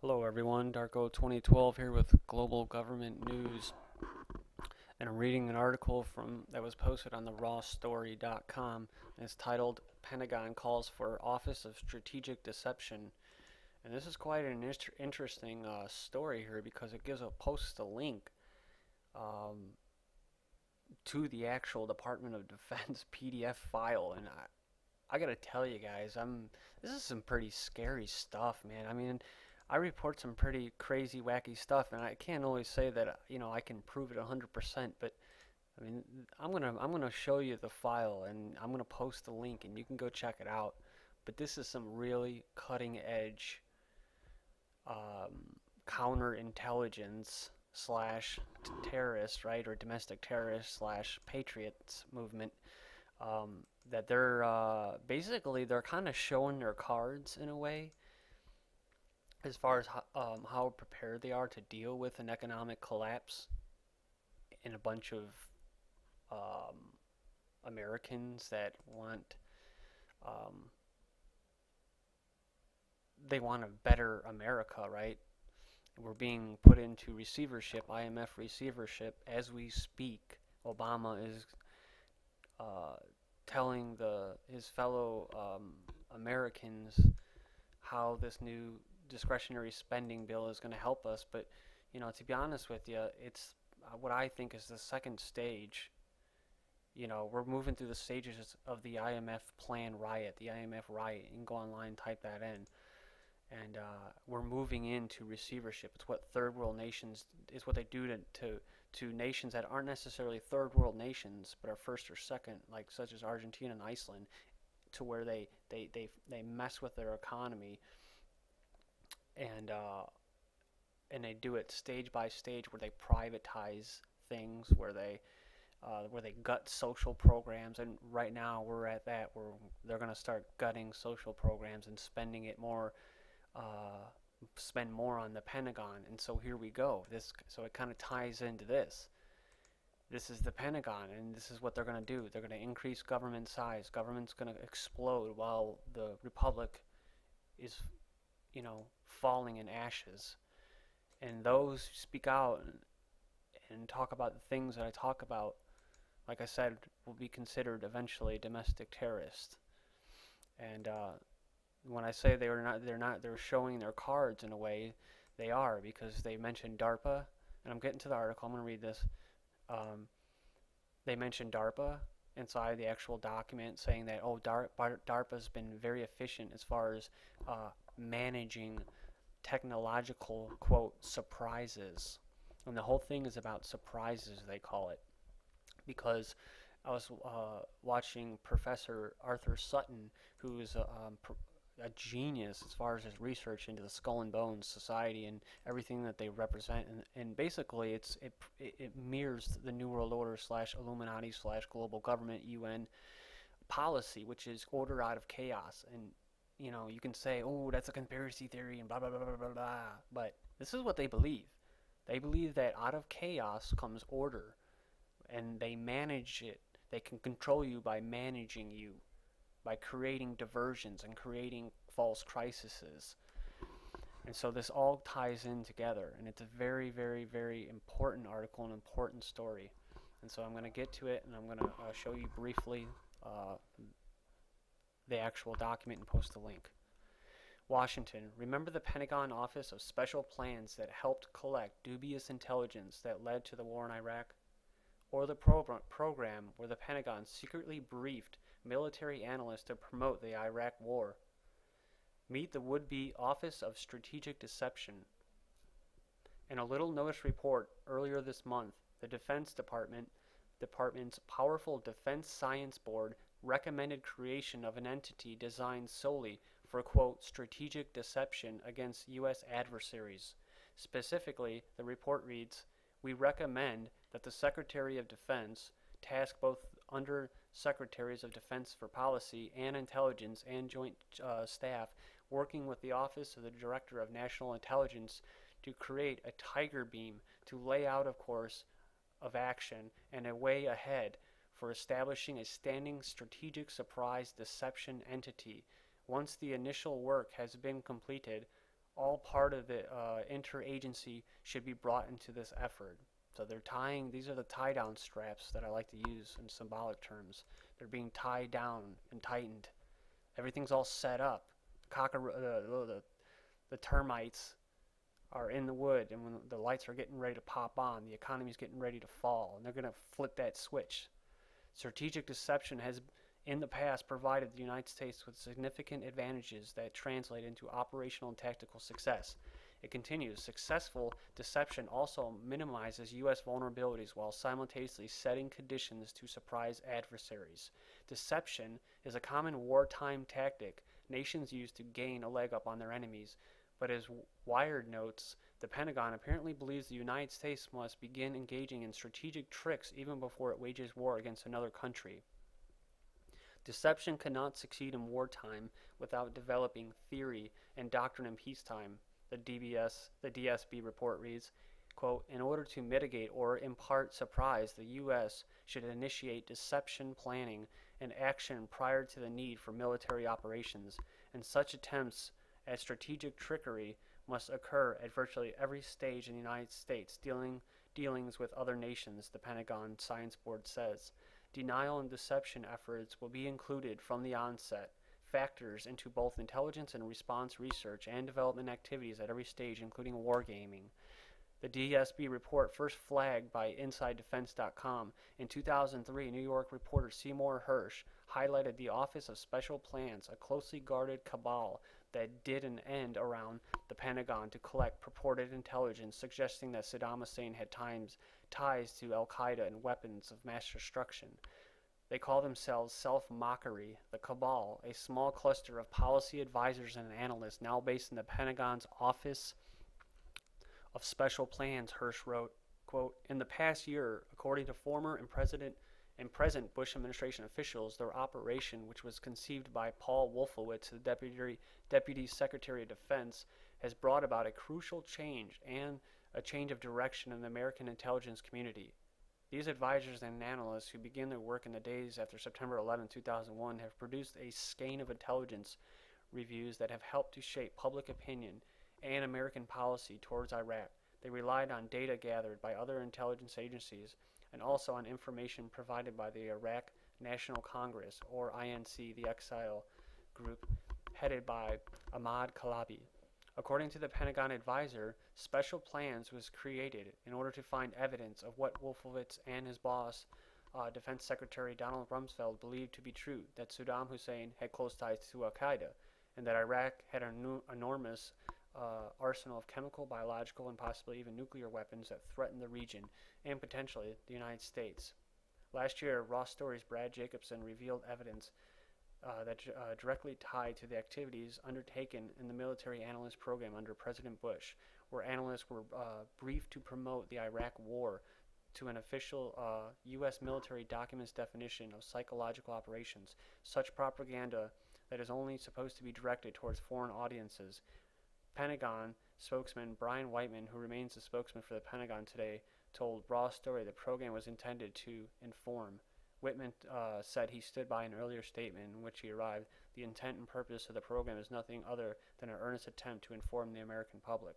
Hello everyone, Darko 2012 here with Global Government News, and I'm reading an article that was posted on the rawstory.com, and it's titled Pentagon Calls for Office of Strategic Deception. And this is quite an interesting story here because it posts a link um, to the actual Department of Defense PDF file, and I gotta tell you guys, this is some pretty scary stuff, man. I mean, I report some pretty crazy, wacky stuff, and I can't always say that I can prove it 100%. But I mean, I'm gonna show you the file, and I'm gonna post the link, and you can go check it out. But this is some really cutting edge counterintelligence slash terrorist, right, or domestic terrorist slash patriots movement. That they're basically they're kind of showing their cards in a way as far as how prepared they are to deal with an economic collapse in a bunch of um, Americans that um, want a better America, right? We're being put into receivership, IMF receivership, as we speak. Obama is uh, telling his fellow Americans how this new discretionary spending bill is going to help us. But to be honest with you, it's what I think is the second stage. We're moving through the stages of the IMF plan riot, the IMF riot. You can go online, type that in, and we're moving into receivership. It's what third world nations is what they do to nations that aren't necessarily third world nations, but are first or second, like such as Argentina and Iceland, to where they mess with their economy, and and they do it stage by stage, where they privatize things, where they gut social programs. And right now we're at that where they're going to start gutting social programs and uh, spend more on the Pentagon. And so here we go. So it kind of ties into this. This is the Pentagon, and this is what they're going to do. They're going to increase government size. Government's going to explode while the republic is, falling in ashes. And those who speak out and talk about the things that I talk about, like I said, will be considered eventually domestic terrorists. And when I say they're showing their cards in a way, they are, because they mentioned DARPA, and I'm getting to the article. I'm going to read this. Um, they mentioned DARPA inside the actual document, saying that DARPA's been very efficient as far as managing technological, quote, surprises. And the whole thing is about surprises, they call it, because I was watching Professor Arthur Sutton, who is a genius as far as his research into the Skull and Bones Society and everything that they represent. And basically, it mirrors the New World Order slash Illuminati slash global government UN policy, which is order out of chaos. And you can say, oh, that's a conspiracy theory and blah blah blah blah blah blah, but this is what they believe. They believe that out of chaos comes order, and they manage it. They can control you by managing you, by creating diversions and creating false crises. And so this all ties in together, and it's a very, very, very important article, an important story. And so I'm going to get to it, and I'm going to show you briefly the actual document and post the link. Washington. Remember the Pentagon Office of Special Plans that helped collect dubious intelligence that led to the war in Iraq? Or the program where the Pentagon secretly briefed military analysts to promote the Iraq war? Meet the would-be Office of Strategic Deception. In a little notice report earlier this month, the Defense Department's powerful Defense Science Board recommended creation of an entity designed solely for, quote, strategic deception against U.S. adversaries. Specifically, the report reads, we recommend that the Secretary of Defense task both Under Secretaries of Defense for Policy and Intelligence and Joint Staff working with the Office of the Director of National Intelligence to create a tiger beam to lay out a course of action and a way ahead for establishing a standing strategic surprise deception entity. Once the initial work has been completed, all part of the interagency should be brought into this effort. So they're tying, these are the tie down straps that I like to use in symbolic terms. They're being tied down and tightened. Everything's all set up. The termites are in the wood, and when the lights are getting ready to pop on, the economy's getting ready to fall, and they're going to flip that switch. Strategic deception has in the past provided the United States with significant advantages that translate into operational and tactical success. It continues, successful deception also minimizes U.S. vulnerabilities while simultaneously setting conditions to surprise adversaries. Deception is a common wartime tactic nations use to gain a leg up on their enemies, but as Wired notes, the Pentagon apparently believes the United States must begin engaging in strategic tricks even before it wages war against another country. Deception cannot succeed in wartime without developing theory and doctrine in peacetime. The DSB report reads, quote, in order to mitigate or impart surprise, the U.S. should initiate deception planning and action prior to the need for military operations, and such attempts at strategic trickery must occur at virtually every stage in the United States dealings with other nations, the Pentagon Science Board says. Denial and deception efforts will be included from the onset, factors into both intelligence and response research and development activities at every stage, including wargaming. The DSB report, first flagged by InsideDefense.com in 2003, New York reporter Seymour Hersh highlighted the Office of Special Plans, a closely guarded cabal that did an end around the Pentagon to collect purported intelligence suggesting that Saddam Hussein had ties to al-Qaeda and weapons of mass destruction. They call themselves self-mockery, the cabal, a small cluster of policy advisors and analysts now based in the Pentagon's Office of Special Plans, Hersh wrote, quote, in the past year, according to former and present Bush administration officials, their operation, which was conceived by Paul Wolfowitz, the Deputy Secretary of Defense, has brought about a crucial change and a change of direction in the American intelligence community. These advisors and analysts who began their work in the days after September 11, 2001 have produced a skein of intelligence reviews that have helped to shape public opinion and American policy towards Iraq. They relied on data gathered by other intelligence agencies and also on information provided by the Iraq National Congress, or INC, the exile group headed by Ahmad Kalabi. According to the Pentagon advisor, Special Plans was created in order to find evidence of what Wolfowitz and his boss, Defense Secretary Donald Rumsfeld, believed to be true, that Saddam Hussein had close ties to al-Qaeda, and that Iraq had an enormous arsenal of chemical, biological, and possibly even nuclear weapons that threatened the region and potentially the United States. Last year, Raw Story's Brad Jacobson revealed evidence that directly tied to the activities undertaken in the military analyst program under President Bush, where analysts were briefed to promote the Iraq war to an official U.S. military document's definition of psychological operations, such propaganda that is only supposed to be directed towards foreign audiences. Pentagon spokesman Brian Whiteman, who remains the spokesman for the Pentagon today, told Raw Story the program was intended to inform. Whitman said he stood by an earlier statement in which he arrived. The intent and purpose of the program is nothing other than an earnest attempt to inform the American public.